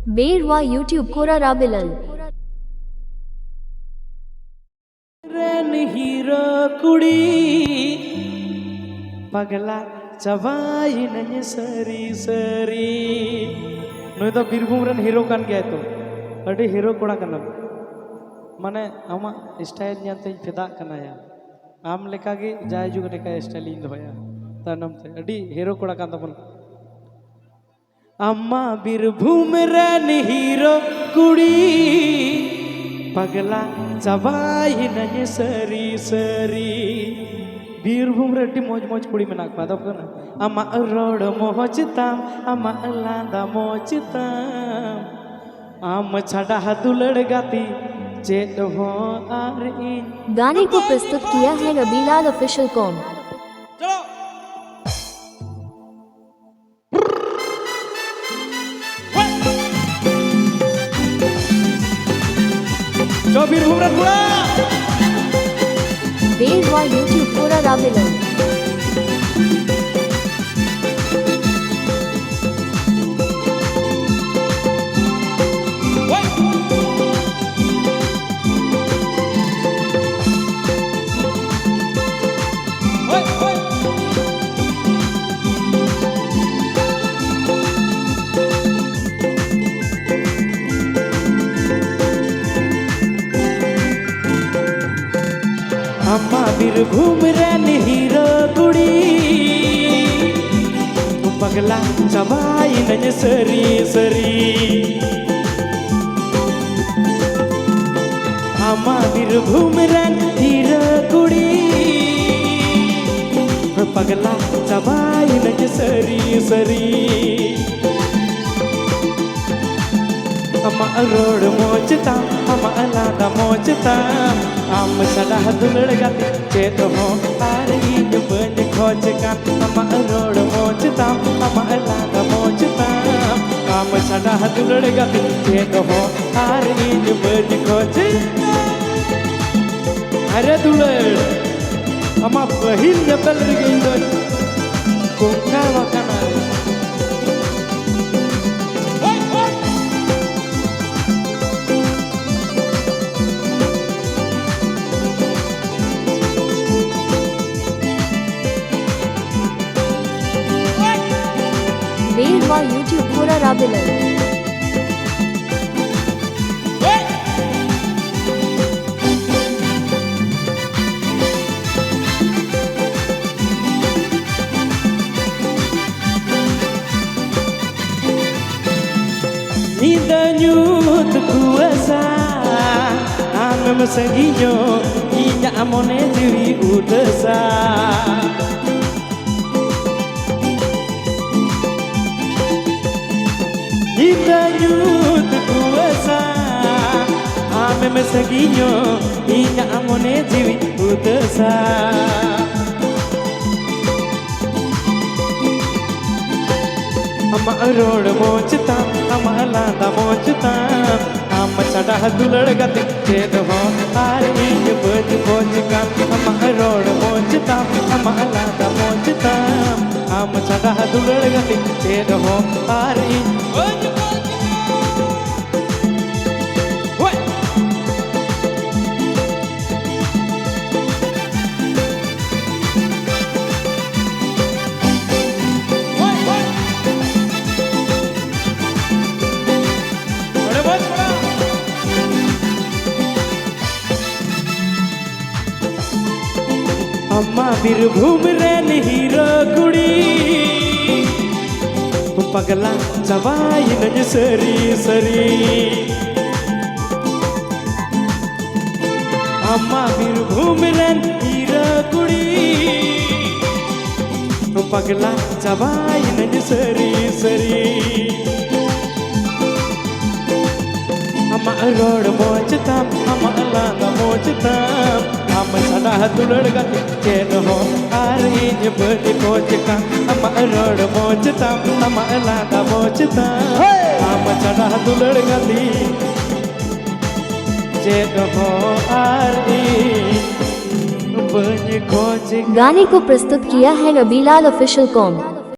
बेरवा YouTube कोरा राबिलल hero कुड़ी पगला चबाई नन्हे सरी सरी नुई तो बीरभूम रन हीरो कान गया तो अड़ी हीरो कोड़ा कना माने आमा स्टाइल ᱧᱮᱞᱛᱮ फेदा कना या आम लेका गे जाय जुग लेका स्टाइल इन दोया तानम ते अड़ी हीरो कोड़ा कान तबन अम्मा बीरभूम रन हीरो कुड़ी पगला चबाई नन्हे सरी सरी बीरभूम रे मौज मौज कुड़ी में नाक पादब कना अमा रोड मोहचताम अमा लांदा मोचताम आम छड़ा दुलड़ गाती चेत हो आर इन। गाने को प्रस्तुत किया है रबीलाल ऑफिशियल कॉम। चलो बीरभूम रे पूरा बेरवा यूट्यूब कोरा राबिलल अम्मा बीरभूम रन हीरो कुड़ी पगला चबाई नन्हे सरी सरी अम्मा बीरभूम रन हीरो कुड़ी पगला चबाई नन्हे सरी सरी अम्मा रोड मोचता अम्मा लांदा मोचता आम छड़ा दुलड़ गाती चेत हो आर इन बन खोज का अम्मा रोड मोचता अम्मा लांदा मोचता आम छड़ा दुलड़ गाती चेत हो आर इन बन खोज अरे दुलड़ अम्मा बहिन जतल रे गई दो कोंका वकाना बेरवा यूट्यूब कोरा राबिलल Nyut kuasa Amem seginyo Inya amone diri udesa Nyut kuasa Amem seginyo Inya amone diri udesa अम्मा रोड मोचता अम्मा लांदा मोचता आम छड़ा दुलड़ गाती चेत हो आर इन बज खोज का अम्मा रोड मोचता अम्मा लांदा मोचता आम छड़ा दुलड़ गाती चेत हो आर इन अम्मा बीरभूम रन हीरो कुड़ी पगला चबाई नन्हे सरी सरी अम्मा बीरभूम रन हीरो कुड़ी पगला चबाई नन्हे सरी सरी अम्मा रोड मोचता अम्मा लांदा मोचता आम छड़ा दुलड़ गाती चेत हो आर इन बन खोज का अम्मा रोड मोचता अम्मा लांदा मोचता आम छड़ा दुलड़ गाती चेत हो आर इन बन खोज। गाने को प्रस्तुत किया है रबीलाल ऑफिशियल कॉम।